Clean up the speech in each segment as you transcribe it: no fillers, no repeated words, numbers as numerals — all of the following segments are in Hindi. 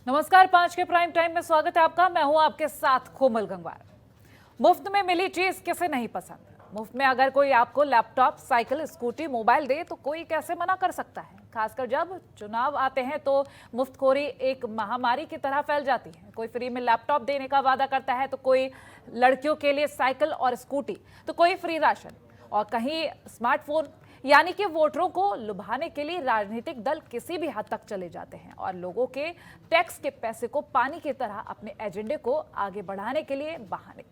नमस्कार, 5 के प्राइम टाइम में स्वागत है आपका। मैं हूं आपके साथ कोमल गंगवार। मुफ्त में मिली चीज किसे नहीं पसंद। मुफ्त में अगर कोई आपको लैपटॉप, साइकिल, स्कूटी, मोबाइल दे तो कोई कैसे मना कर सकता है। खासकर जब चुनाव आते हैं तो मुफ्तखोरी एक महामारी की तरह फैल जाती है। कोई फ्री में लैपटॉप देने का वादा करता है तो कोई लड़कियों के लिए साइकिल और स्कूटी, तो कोई फ्री राशन और कहीं स्मार्टफोन। यानी कि वोटरों को लुभाने के लिए राजनीतिक दल किसी भी हद तक चले जाते हैं और लोगों के टैक्स के पैसे को पानी की तरह अपने एजेंडे को आगे बढ़ाने के लिए बहाने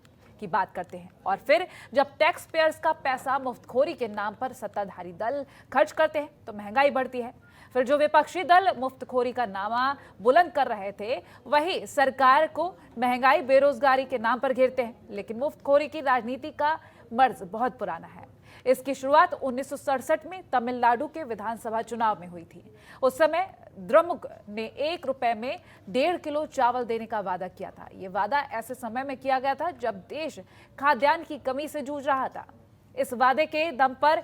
की बात करते हैं। और फिर जब टैक्स पेयर्स का पैसा मुफ्तखोरी के नाम पर सत्ताधारी दल खर्च करते हैं तो महंगाई बढ़ती है। फिर जो विपक्षी दल मुफ्तखोरी का नामा बुलंद कर रहे थे वही सरकार को महंगाई, बेरोजगारी के नाम पर घेरते हैं। लेकिन मुफ्तखोरी की राजनीति का मर्ज बहुत पुराना है। इसकी शुरुआत 1967 में तमिलनाडु के विधानसभा चुनाव में हुई थी। उस समय द्रमुक ने 1 रुपए में 1.5 किलो चावल देने का वादा किया था। ये वादा ऐसे समय में किया गया था जब देश खाद्यान्न की कमी से जूझ रहा था। इस वादे के दम पर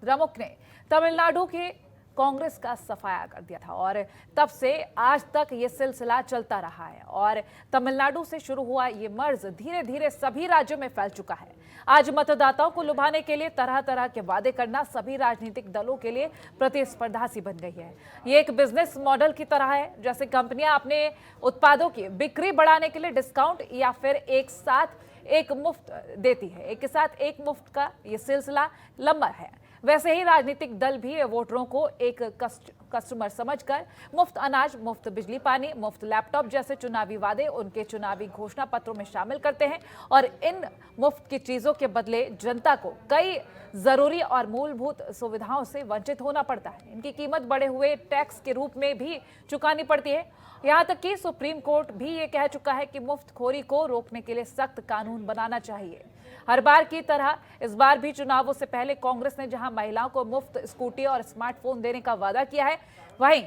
द्रमुक ने तमिलनाडु के कांग्रेस का सफाया कर दिया था और तब से आज तक ये सिलसिला चलता रहा है। और तमिलनाडु से शुरू हुआ ये मर्ज धीरे धीरे सभी राज्यों में फैल चुका है। आज मतदाताओं को लुभाने के लिए तरह तरह के वादे करना सभी राजनीतिक दलों के लिए प्रतिस्पर्धा सी बन गई है। ये एक बिजनेस मॉडल की तरह है, जैसे कंपनियां अपने उत्पादों की बिक्री बढ़ाने के लिए डिस्काउंट या फिर एक साथ एक मुफ्त देती है। एक के साथ एक मुफ्त का ये सिलसिला लंबा है। वैसे ही राजनीतिक दल भी वोटरों को एक कस्टमर समझकर मुफ्त अनाज, मुफ्त बिजली पानी, मुफ्त लैपटॉप जैसे चुनावी वादे उनके चुनावी घोषणा पत्रों में शामिल करते हैं। और इन मुफ्त की चीजों के बदले जनता को कई जरूरी और मूलभूत सुविधाओं से वंचित होना पड़ता है। इनकी कीमत बढ़े हुए टैक्स के रूप में भी चुकानी पड़ती है। यहाँ तक कि सुप्रीम कोर्ट भी ये कह चुका है कि मुफ्तखोरी को रोकने के लिए सख्त कानून बनाना चाहिए। हर बार की तरह इस बार भी चुनावों से पहले कांग्रेस ने जहां महिलाओं को मुफ्त स्कूटी और स्मार्टफोन देने का वादा किया है, वहीं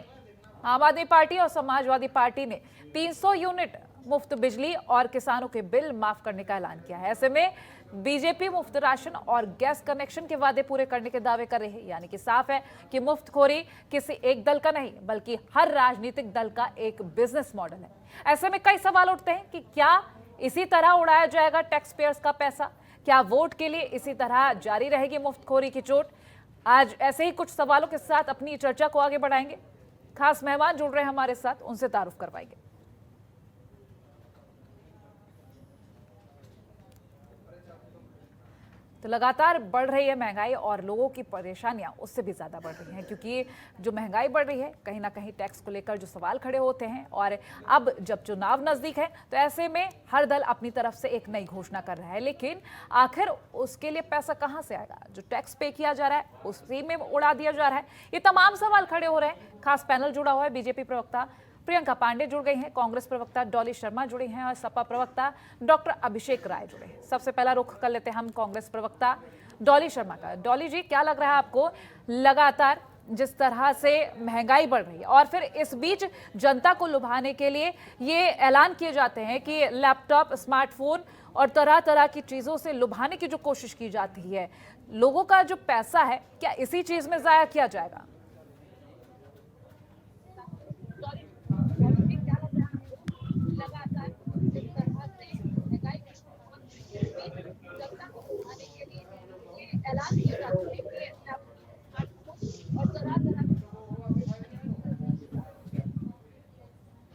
आम आदमी पार्टी और समाजवादी पार्टी ने 300 यूनिट मुफ्त बिजली और किसानों के बिल माफ करने का ऐलान किया है। ऐसे में बीजेपी मुफ्त राशन और गैस कनेक्शन के वादे पूरे करने के दावे कर रही है। यानी कि साफ है कि मुफ्तखोरी किसी एक दल का नहीं बल्कि हर राजनीतिक दल का एक बिजनेस मॉडल है। ऐसे में कई सवाल उठते हैं कि क्या इसी तरह उड़ाया जाएगा टैक्स पेयर्स का पैसा? क्या वोट के लिए इसी तरह जारी रहेगी मुफ्तखोरी की चोट? आज ऐसे ही कुछ सवालों के साथ अपनी चर्चा को आगे बढ़ाएंगे। खास मेहमान जुड़ रहे हैं हमारे साथ, उनसे तारुफ करवाएंगे। तो लगातार बढ़ रही है महंगाई और लोगों की परेशानियां उससे भी ज्यादा बढ़ रही हैं, क्योंकि जो महंगाई बढ़ रही है कहीं ना कहीं टैक्स को लेकर जो सवाल खड़े होते हैं। और अब जब चुनाव नजदीक है तो ऐसे में हर दल अपनी तरफ से एक नई घोषणा कर रहा है, लेकिन आखिर उसके लिए पैसा कहां से आएगा? जो टैक्स पे किया जा रहा है उसी में उड़ा दिया जा रहा है? ये तमाम सवाल खड़े हो रहे हैं। खास पैनल जुड़ा हुआ है। बीजेपी प्रवक्ता प्रियंका पांडे जुड़ गई हैं, कांग्रेस प्रवक्ता डॉली शर्मा जुड़ी हैं और सपा प्रवक्ता डॉक्टर अभिषेक राय जुड़े हैं। सबसे पहला रुख कर लेते हैं हम कांग्रेस प्रवक्ता डॉली शर्मा का। डॉली जी, क्या लग रहा है आपको, लगातार जिस तरह से महंगाई बढ़ रही है और फिर इस बीच जनता को लुभाने के लिए ये ऐलान किए जाते हैं कि लैपटॉप, स्मार्टफोन और तरह तरह की चीजों से लुभाने की जो कोशिश की जाती है, लोगों का जो पैसा है क्या इसी चीज में जाया किया जाएगा? ऐलान किए जाते हैं कि और तरह-तरह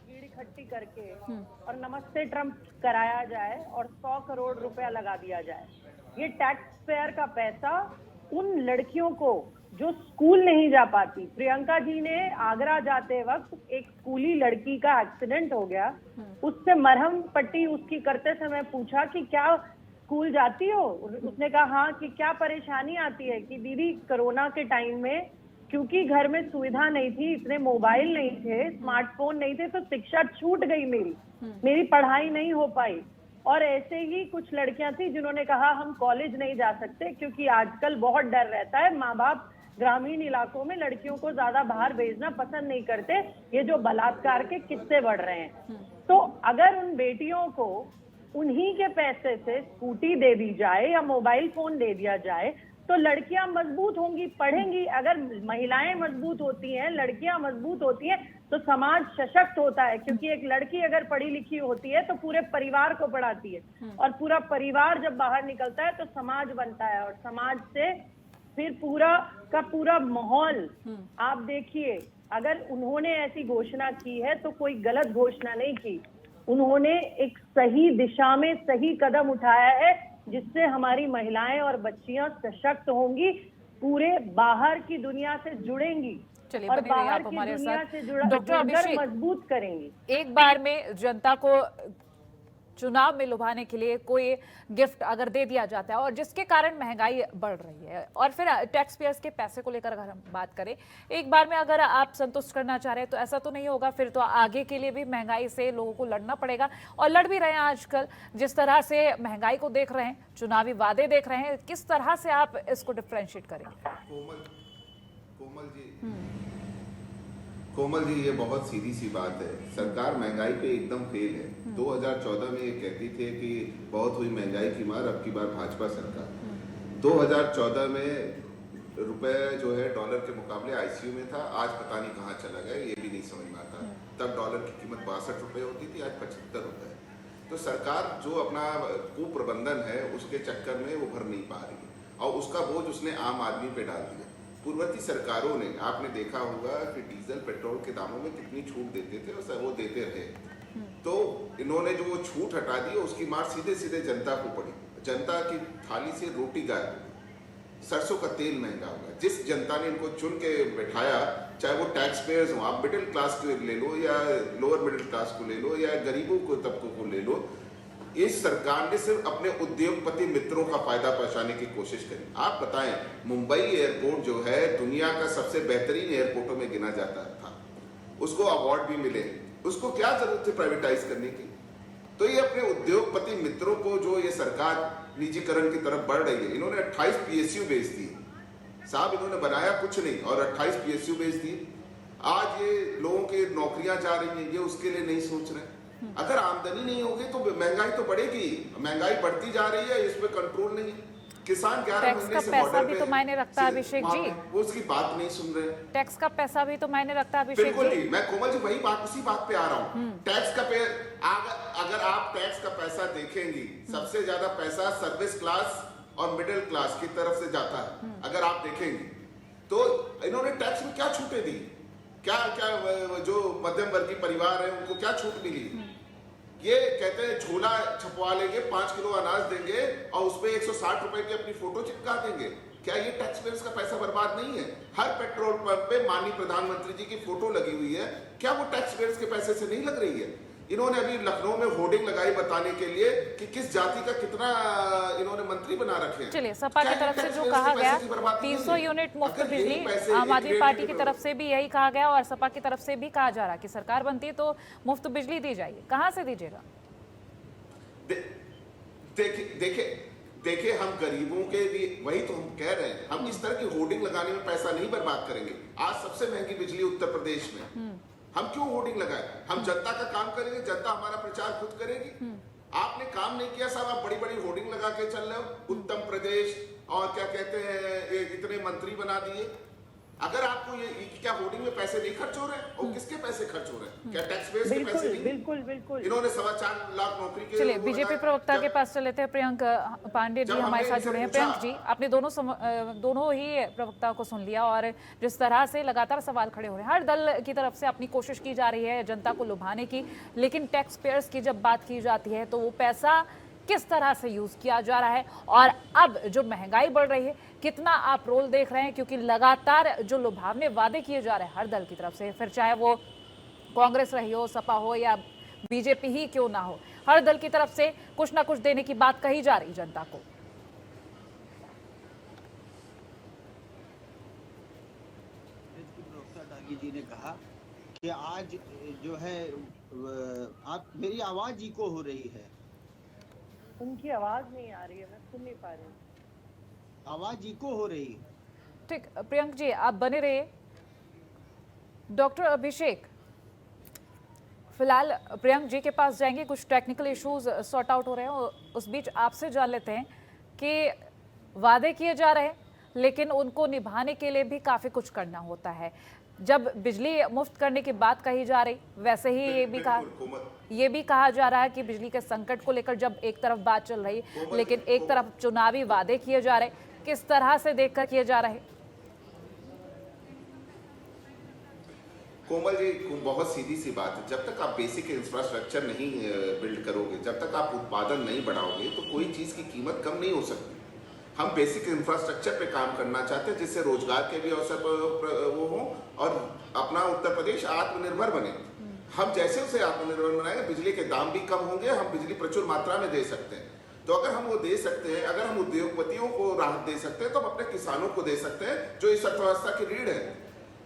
भीड़ इकट्ठी करके और नमस्ते ट्रम्प कराया जाए और 100 करोड़ रुपया लगा दिया जाए। ये टैक्स पेयर का पैसा उन लड़कियों को जो स्कूल नहीं जा पाती। प्रियंका जी ने आगरा जाते वक्त एक स्कूली लड़की का एक्सीडेंट हो गया, उससे मरहम पट्टी उसकी करते समय पूछा कि क्या स्कूल जाती हो? उसने कहा हाँ। कि क्या परेशानी आती है? कि दीदी कोरोना के टाइम में क्योंकि घर में सुविधा नहीं थी, इतने मोबाइल नहीं थे, स्मार्टफोन नहीं थे, तो शिक्षा छूट गई, मेरी पढ़ाई नहीं हो पाई। और ऐसे ही कुछ लड़कियां थी जिन्होंने कहा हम कॉलेज नहीं जा सकते क्योंकि आजकल बहुत डर रहता है, माँ बाप ग्रामीण इलाकों में लड़कियों को ज्यादा बाहर भेजना पसंद नहीं करते, ये जो बलात्कार के किस्से बढ़ रहे हैं। तो अगर उन बेटियों को उन्हीं के पैसे से स्कूटी दे दी जाए या मोबाइल फोन दे दिया जाए तो लड़कियां मजबूत होंगी, पढ़ेंगी। अगर महिलाएं मजबूत होती हैं, लड़कियां मजबूत होती हैं, तो समाज सशक्त होता है। क्योंकि एक लड़की अगर पढ़ी लिखी होती है तो पूरे परिवार को पढ़ाती है, और पूरा परिवार जब बाहर निकलता है तो समाज बनता है, और समाज से फिर पूरा का पूरा माहौल। आप देखिए, अगर उन्होंने ऐसी घोषणा की है तो कोई गलत घोषणा नहीं की, उन्होंने एक सही दिशा में सही कदम उठाया है, जिससे हमारी महिलाएं और बच्चियां सशक्त होंगी, पूरे बाहर की दुनिया से जुड़ेंगी चलिए, और बने रहिए बाहर आप की हमारे दुनिया साथ। से डॉक्टर जुड़कर अभिषेक, मजबूत करेंगी। एक बार में जनता को चुनाव में लुभाने के लिए कोई गिफ्ट अगर दे दिया जाता है और जिसके कारण महंगाई बढ़ रही है, और फिर टैक्स पेयर्स के पैसे को लेकर अगर हम बात करें, एक बार में अगर आप संतुष्ट करना चाह रहे हैं तो ऐसा तो नहीं होगा। फिर तो आगे के लिए भी महंगाई से लोगों को लड़ना पड़ेगा, और लड़ भी रहे हैं। आजकल जिस तरह से महंगाई को देख रहे हैं, चुनावी वादे देख रहे हैं, किस तरह से आप इसको डिफ्रेंशिएट करेंगे? कोमल जी, ये बहुत सीधी सी बात है। सरकार महंगाई पे एकदम फेल है। 2014 में ये कहती थे कि बहुत हुई महंगाई की मार, अब की बार भाजपा सरकार। 2014 में रुपए जो है डॉलर के मुकाबले आईसीयू में था, आज पता नहीं कहाँ चला गया, ये भी नहीं समझ में आता। तब डॉलर की कीमत 62 रुपए होती थी, आज 75 रुपए है। तो सरकार जो अपना कुप्रबंधन है उसके चक्कर में वो भर नहीं पा रही है, और उसका बोझ उसने आम आदमी पे डाल दिया। पूर्ववर्ती सरकारों ने, आपने देखा होगा कि डीजल पेट्रोल के दामों में कितनी छूट देते थे और वो देते रहे। तो इन्होंने जो वो छूट हटा दी, उसकी मार सीधे सीधे जनता को पड़ी। जनता की थाली से रोटी गायब, सरसों का तेल महंगा हुआ। जिस जनता ने इनको चुन के बैठाया, चाहे वो टैक्स पेयर्स हो, आप मिडिल क्लास को ले लो या लोअर मिडिल क्लास को ले लो या गरीबों को तबकों को ले लो, इस सरकार ने सिर्फ अपने उद्योगपति मित्रों का फायदा पहुंचाने की कोशिश करी। आप बताएं, मुंबई एयरपोर्ट जो है दुनिया का सबसे बेहतरीन एयरपोर्टों में गिना जाता था, उसको अवार्ड भी मिले, उसको क्या जरूरत थी प्राइवेटाइज करने की? तो ये अपने उद्योगपति मित्रों को जो ये सरकार निजीकरण की तरफ बढ़ रही है, इन्होंने 28 पीएसयू बेच दिए साहब, इन्होंने बनाया कुछ नहीं और 28 पीएसयू बेच दिए। आज ये लोगों की नौकरियां जा रही हैं, ये उसके लिए नहीं सोच रहे। अगर आमदनी नहीं होगी तो महंगाई तो बढ़ेगी, महंगाई बढ़ती जा रही है, इस पे कंट्रोल नहीं। किसान 11 महीने से पैसा भी तो मायने रखता है अभिषेक जी, वो उसकी बात नहीं सुन रहे। टैक्स का पैसा भी तो मायने रखता है अभिषेक बिल्कुल जी। जी, मैं कोमल जी वही बात, उसी बात पे आ रहा हूँ। टैक्स का अगर आप टैक्स का पैसा देखेंगी, सबसे ज्यादा पैसा सर्विस क्लास और मिडिल क्लास की तरफ से जाता है। अगर आप देखेंगी तो इन्होंने टैक्स में क्या छूटें दी, क्या क्या जो मध्यम वर्गीय परिवार है उनको क्या छूट मिली? ये कहते हैं झोला छपवा लेंगे, 5 किलो अनाज देंगे और उसमें 160 रुपए की अपनी फोटो चिपका देंगे। क्या ये टैक्स पेयर्स का पैसा बर्बाद नहीं है? हर पेट्रोल पंप पे माननीय प्रधानमंत्री जी की फोटो लगी हुई है, क्या वो टैक्स पेयर्स के पैसे से नहीं लग रही है? इन्होंने अभी लखनऊ में होर्डिंग लगाई बताने के लिए कि किस जाति का कितना इन्होंने मंत्री बना रखे हैं। चलिए, सपा की तरफ से जो कहा गया 300 यूनिट मुफ्त बिजली, आम आदमी पार्टी की तरफ से भी यही कहा गया और सपा की तरफ से भी कहा जा रहा कि सरकार बनती है तो मुफ्त बिजली दी जाएगी। कहां से दीजिएगा? देखिए, हम गरीबों के लिए वही तो हम कह रहे हैं, हम इस तरह की होर्डिंग लगाने में पैसा नहीं बर्बाद करेंगे। आज सबसे महंगी बिजली उत्तर प्रदेश में, हम क्यों होर्डिंग लगाए? हम जनता का काम करेंगे, जनता हमारा प्रचार खुद करेगी। आपने काम नहीं किया साहब, आप बड़ी बड़ी होर्डिंग लगा के चल रहे हो, उत्तम प्रदेश और क्या कहते हैं, इतने मंत्री बना दिए। अगर आपको ये क्या होर्डिंग में पैसे नहीं खर्च हो रहे हैं? और किसके पैसे खर्च हो रहे हैं? क्या टैक्स पेयर्स के पैसे नहीं? बिल्कुल बिल्कुल। इन्होंने 4.25 लाख नौकरी के। चलिए, बीजेपी प्रवक्ता के पास चले थे, प्रियंक पांडे जी हमारे साथ जुड़े हैं। प्रियंक जी, आपने दोनों ही प्रवक्ता को सुन लिया और जिस तरह से लगातार सवाल खड़े हो रहे हैं, हर दल की तरफ से अपनी कोशिश की जा रही है जनता को लुभाने की, लेकिन टैक्स पेयर्स की जब बात की जाती है तो वो पैसा किस तरह से यूज किया जा रहा है, और अब जो महंगाई बढ़ रही है कितना आप रोल देख रहे हैं? क्योंकि लगातार जो लुभावने वादे किए जा रहे हैं हर दल की तरफ से, फिर चाहे वो कांग्रेस रही हो, सपा हो या बीजेपी ही क्यों ना हो, हर दल की तरफ से कुछ ना कुछ देने की बात कही जा रही जनता को। डागी जी ने कहा कि आज जो है आप, मेरी आवाज इको हो रही है। उनकी आवाज नहीं आ रही है, मैं सुन नहीं पा रही हूँ। आवाज इको हो रही है। ठीक, प्रियंक जी आप बने रहिए। डॉक्टर अभिषेक, फिलहाल प्रियंक जी के पास जाएंगे, कुछ टेक्निकल इश्यूज सॉर्ट आउट हो रहे हैं, उस बीच आपसे जान लेते हैं कि वादे किए जा रहे हैं, लेकिन उनको निभाने के लिए भी काफ़ी कुछ करना होता है। जब बिजली मुफ्त करने की बात कही जा रही, वैसे ही ये भी कहा जा रहा है कि बिजली के संकट को लेकर जब एक तरफ बात चल रही, लेकिन एक तरफ चुनावी वादे किए जा रहे, किस तरह से देखकर किए जा रहे? कोमल जी, बहुत सीधी सी बात है, जब तक आप बेसिक इंफ्रास्ट्रक्चर नहीं बिल्ड करोगे, जब तक आप उत्पादन नहीं बढ़ाओगे, तो कोई चीज की कीमत कम नहीं हो सकती। हम बेसिक इंफ्रास्ट्रक्चर पे काम करना चाहते हैं जिससे रोजगार के भी अवसर वो हो और अपना उत्तर प्रदेश आत्मनिर्भर बने। हम जैसे उसे आत्मनिर्भर बनाएंगे, बिजली के दाम भी कम होंगे, हम बिजली प्रचुर मात्रा में दे सकते हैं। तो अगर हम वो दे सकते हैं, अगर हम उद्योगपतियों को राहत दे सकते हैं, तो हम अपने किसानों को दे सकते हैं जो इस अर्थव्यवस्था की रीढ़ है।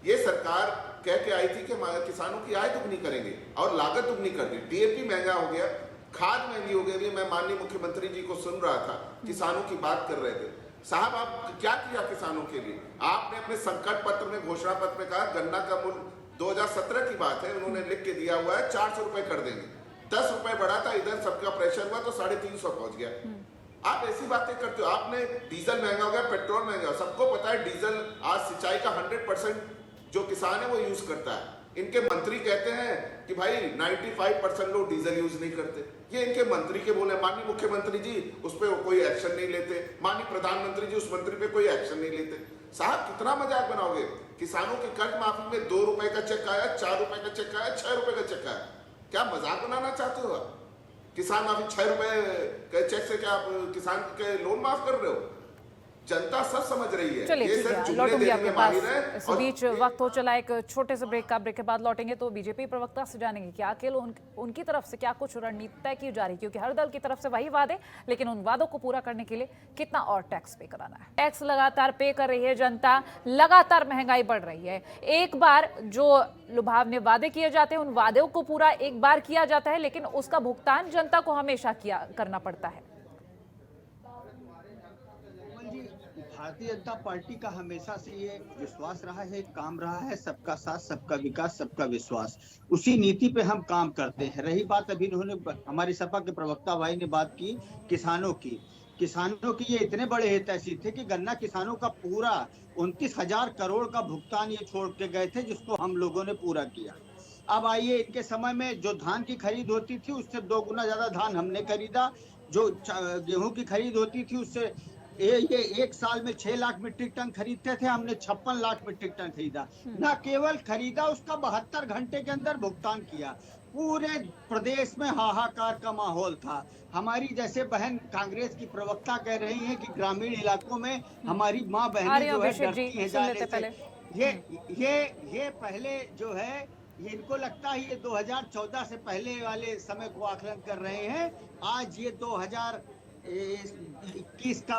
ये सरकार कह के आई थी कि किसानों की आय दुगनी करेंगे और लागत दुगनी कर दी। डीएपी महंगा हो गया, खाद महंगी हो गई। मैं माननीय मुख्यमंत्री जी को सुन रहा था, किसानों की बात कर रहे थे। साहब, आप क्या किया किसानों के लिए? आपने अपने संकट पत्र में, घोषणा पत्र में कहा गन्ना का मूल्य 2017 की बात है, उन्होंने लिख के दिया हुआ है 400 रुपए कर देंगे। 10 रुपए बढ़ा था, इधर सबका प्रेशर हुआ तो 350 पहुंच गया। आप ऐसी बातें करते हो। आपने डीजल महंगा हो गया, पेट्रोल महंगा, सबको पता है डीजल आज सिंचाई का 100% जो किसान है वो यूज करता है। इनके मंत्री कहते हैं कि भाई 95% लोग डीजल यूज नहीं करते। ये इनके मंत्री के बोले। माननीय मुख्यमंत्री जी उस पर कोई एक्शन नहीं लेते, माननीय प्रधानमंत्री जी उस मंत्री पे कोई एक्शन नहीं लेते। साहब, कितना मजाक बनाओगे? किसानों के कर्ज माफी में 2 रुपए का चेक आया, 4 रुपए का चेक आया, 6 रुपए का चेक आया। क्या मजाक बनाना चाहते हो आप? किसान माफी 6 रुपए के चेक से क्या आप किसान के लोन माफ कर रहे हो? जनता सब समझ रही है। चलिए ठीक है, लौटूंगी आपके पास। इस बीच वक्त हो चला एक छोटे से ब्रेक का। ब्रेक के बाद लौटेंगे तो बीजेपी प्रवक्ता से जानेंगे कि आखिर उनकी तरफ से क्या कुछ रणनीति तय की जा रही है, क्योंकि हर दल की तरफ से वही वादे, लेकिन उन वादों को पूरा करने के लिए कितना और टैक्स पे कराना है। टैक्स लगातार पे कर रही है जनता, लगातार महंगाई बढ़ रही है। एक बार जो लुभावने वादे किए जाते हैं, उन वादों को पूरा एक बार किया जाता है, लेकिन उसका भुगतान जनता को हमेशा करना पड़ता है। भारतीय जनता पार्टी का हमेशा से ये विश्वास रहा है, काम रहा है, सबका साथ, सबका विकास, सबका विश्वास। उसी नीति पे हम काम करते हैं। रही बात, अभी उन्होंने हमारी सपा के प्रवक्ता भाई ने बात की किसानों की। ये इतने बड़े हितैषी थे कि गन्ना किसानों का पूरा 29,000 करोड़ का भुगतान ये छोड़ के गए थे, जिसको हम लोगों ने पूरा किया। अब आइए, इनके समय में जो धान की खरीद होती थी उससे 2 गुना ज्यादा धान हमने खरीदा। जो गेहूं की खरीद होती थी उससे ये एक साल में 6 लाख मीट्रिक टन खरीदते थे, हमने 56 लाख मीट्रिक टन खरीदा। न केवल खरीदा, उसका 72 घंटे के अंदर भुगतान किया। पूरे प्रदेश में हाहाकार का माहौल था। हमारी जैसे बहन कांग्रेस की प्रवक्ता कह रही हैं कि ग्रामीण इलाकों में हमारी माँ बहनें जो है डरती हैं जाने से। ये पहले जो है, ये इनको लगता है ये 2014 से पहले वाले समय को आकलन कर रहे हैं। आज ये 2021 का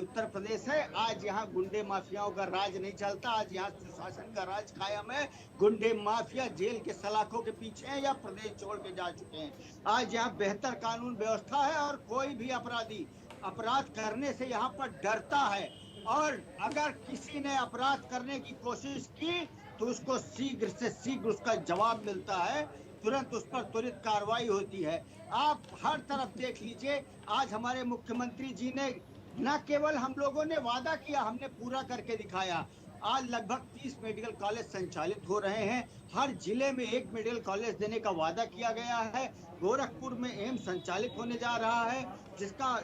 उत्तर प्रदेश है। आज यहाँ गुंडे माफियाओं का राज नहीं चलता। आज यहाँ सुशासन का राज कायम है। गुंडे माफिया जेल के सलाखों के पीछे हैं या प्रदेश छोड़ के जा चुके हैं। आज यहाँ बेहतर कानून व्यवस्था है और कोई भी अपराधी अपराध करने से यहाँ पर डरता है। और अगर किसी ने अपराध करने की कोशिश की तो उसको शीघ्र से शीघ्र उसका जवाब मिलता है, तुरंत उस पर त्वरित कार्रवाई होती है। आप हर तरफ देख लीजिए, आज हमारे मुख्यमंत्री जी ने न केवल हम लोगों ने वादा किया, हमने पूरा करके दिखाया। आज लगभग 30 मेडिकल कॉलेज संचालित हो रहे हैं। हर जिले में 1 मेडिकल कॉलेज देने का वादा किया गया है। गोरखपुर में एम्स संचालित होने जा रहा है, जिसका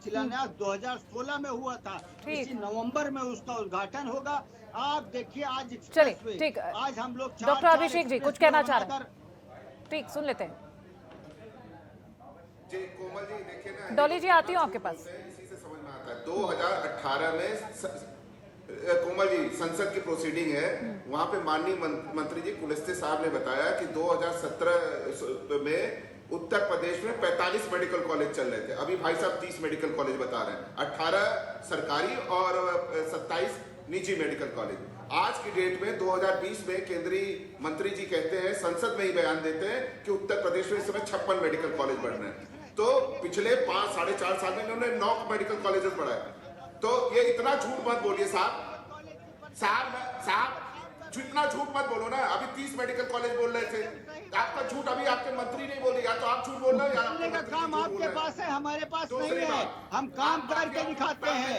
शिलान्यास 2016 में हुआ था। इसी नवंबर में उसका उद्घाटन होगा। आप देखिए आज चलिए ठीक, आज हम लोग डॉक्टर अभिषेक जी कुछ कहना चाह रहे हैं? ठीक, सुन लेते हैं। जी कोमल जी, देखिए ना, डॉली जी आती हूँ आपके पास। इसी से समझ में आता है। 2018 में कोमल जी संसद की प्रोसीडिंग है, वहां पे माननीय मंत्री जी कुलस्ते साहब ने बताया कि 2017 में उत्तर प्रदेश में 45 मेडिकल कॉलेज चल रहे थे। अभी भाई साहब 30 मेडिकल कॉलेज बता रहे हैं, 18 सरकारी और 27 निजी मेडिकल कॉलेज। आज की डेट में 2020 में केंद्रीय मंत्री जी कहते हैं, संसद में ही बयान देते हैं कि उत्तर प्रदेश में इस समय 56 मेडिकल कॉलेज बढ़ रहे हैं। तो पिछले 5-4.5 साल में इन्होंने 9 मेडिकल कॉलेजेस बढ़ाए। तो ये इतना झूठ मत बोलिए साहब। जितना झूठ मत बोलो ना। अभी 30 मेडिकल कॉलेज बोल रहे थे, आपका झूठ अभी आपके मंत्री नहीं बोले, या तो आप झूठ बोल रहे हो या आपके का मंत्री काम झूठ बोल आपके रहे हैं। पास है, हमारे पास दूसरी नहीं है। बात, हम काम आप करके दिखाते हैं।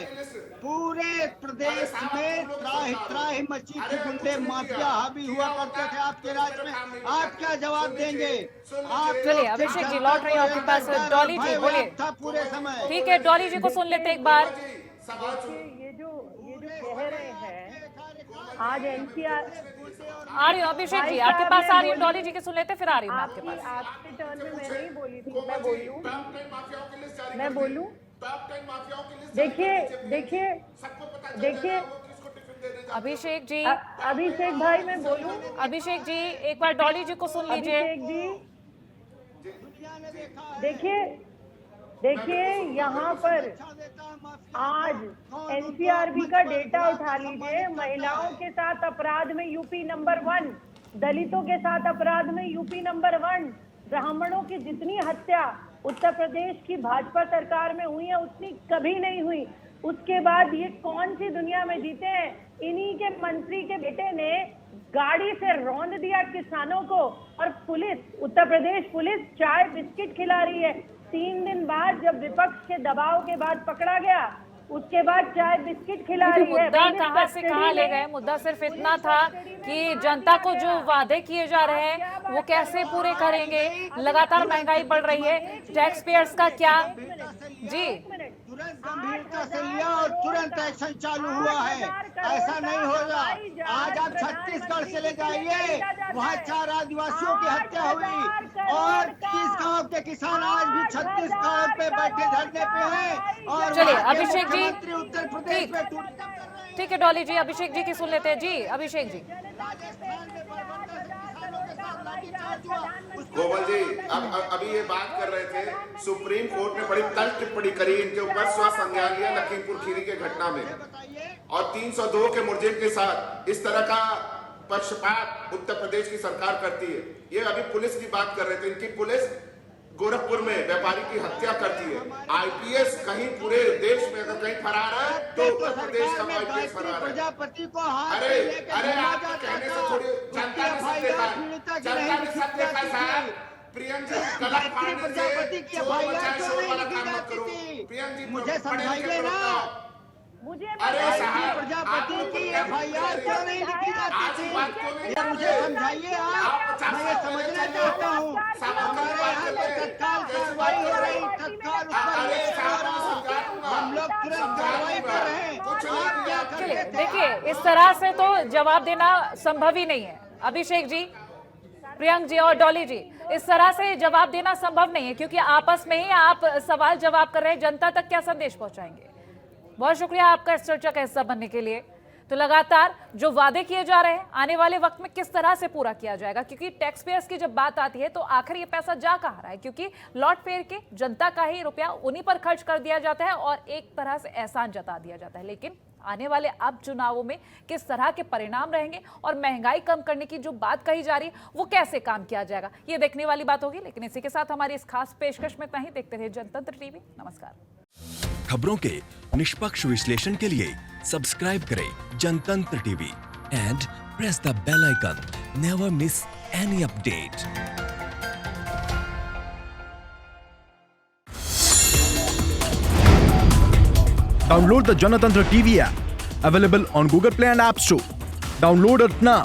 पूरे प्रदेश में त्राही मची थी, गुंडे माफिया हावी हुआ करते थे आपके राज्य में। आप क्या जवाब देंगे? आप चलिए अभिषेक जी लौट रही है आपके पास। डॉली जी बोलिए। था पूरे समय। ठीक है, डॉली जी को सुन लेते एक बार। ये जो कह रहे हैं आज एनसीआर आ रही हूँ अभिषेक जी आपके पास, आ रही हूँ। डॉली जी के सुन लेते, फिर आ रही हूँ मैं आपके पास। आपके टर्न में मैं नहीं बोली थी, मैं बोलूं। देखिए अभिषेक जी, अभिषेक भाई मैं बोलूं। अभिषेक जी एक बार डॉली जी को सुन लीजिए। अभिषेक जी देखिए यहाँ पर आज एनसीआरबी का डेटा उठा लीजिए। महिलाओं के साथ अपराध में यूपी नंबर 1, दलितों के साथ अपराध में यूपी नंबर 1, ब्राह्मणों की जितनी हत्या उत्तर प्रदेश की भाजपा सरकार में हुई है उतनी कभी नहीं हुई। उसके बाद ये कौन सी दुनिया में जीते हैं? इन्हीं के मंत्री के बेटे ने गाड़ी से रौंद दिया किसानों को, और पुलिस, उत्तर प्रदेश पुलिस चाय बिस्किट खिला रही है। 3 दिन बाद जब विपक्ष के दबाव के बाद पकड़ा गया, उसके बाद चाय बिस्किट खिला रही है। मुद्दा कहाँ से कहाँ ले गए? मुद्दा सिर्फ इतना था कि जनता को जो वादे किए जा रहे हैं वो कैसे पूरे करेंगे। लगातार महंगाई बढ़ रही है, टैक्स पेयर्स का क्या? जी तुरंत गंभीरता से लिया और तुरंत एक्शन चालू हुआ है। ऐसा नहीं होगा। आज आप छत्तीसगढ़ चले जाइए, वहाँ 4 आदिवासियों की हत्या हुई और 30 गांव के किसान आज भी छत्तीसगढ़ पे बैठे धरने पे हैं। और चलिए अभिषेक जी, उत्तर प्रदेश में ठीक है डॉली जी, अभिषेक जी की सुन लेते हैं। जी अभिषेक जी। कोमल जी अभी ये बात कर रहे थे, सुप्रीम कोर्ट ने बड़ी तल्ख टिप्पणी करी इनके ऊपर, स्वसंज्ञान लिया लखीमपुर खीरी के घटना में, और 302 के मुर्जिम के साथ इस तरह का पक्षपात उत्तर प्रदेश की सरकार करती है। ये अभी पुलिस की बात कर रहे थे, इनकी पुलिस गोरखपुर में व्यापारी की हत्या करती है। आईपीएस कहीं पूरे देश में अगर कहीं फरार है तो उत्तर प्रदेश का आईपीएस फरार है। प्रजापति को हाथ अरे आपके कहने से थोड़ी जनता ने सब देखा है, जनता ने सब देखा है साहब। प्रियंक जी गलत फाड़ने से चोर बचाए शोर वाला काम मत करो। प्रियंक जी मुझे समझाइए ना, अरे साहब प्रजापति की एफआईआर क्यों नहीं लिखी जाती थी? ये मुझे समझाइए आप, मैं ये समझना चाहता हूँ। हमारे यहाँ तो तत्काल कार्रवाई हो रही, तत्काल उस पर एक्शन हो रहा, हम लोग तुरंत कार्रवाई कर रहे हैं। आप क्या कर चलिए रहे थे? देखिए, इस तरह से तो जवाब देना संभव ही नहीं है अभिषेक जी, प्रियंक जी और डॉली जी। इस तरह से जवाब देना संभव नहीं है क्योंकि आपस में ही आप सवाल जवाब कर रहे हैं। जनता तक क्या संदेश पहुंचाएंगे? बहुत शुक्रिया आपका इस चर्चा का हिस्सा बनने के लिए। तो लगातार जो वादे किए जा रहे हैं आने वाले वक्त में किस तरह से पूरा किया जाएगा, क्योंकि टैक्स पेयर्स की जब बात आती है तो आखिर ये पैसा जा कहाँ रहा है, क्योंकि लौट फेर के जनता का ही रुपया उन्हीं पर खर्च कर दिया जाता है और एक तरह से एहसान जता दिया जाता है। लेकिन आने वाले अब चुनावों में किस तरह के परिणाम रहेंगे और महंगाई कम करने की जो बात कही जा रही है वो कैसे काम किया जाएगा, ये देखने वाली बात होगी। लेकिन इसी के साथ हमारी इस खास पेशकश में इतना ही। देखते रहिए जनतंत्र टीवी। नमस्कार। खबरों के निष्पक्ष विश्लेषण के लिए सब्सक्राइब करें Janatantra TV and press the bell icon. Never miss any update. Download the Janatantra TV app, available on Google Play and App Store. Download it now.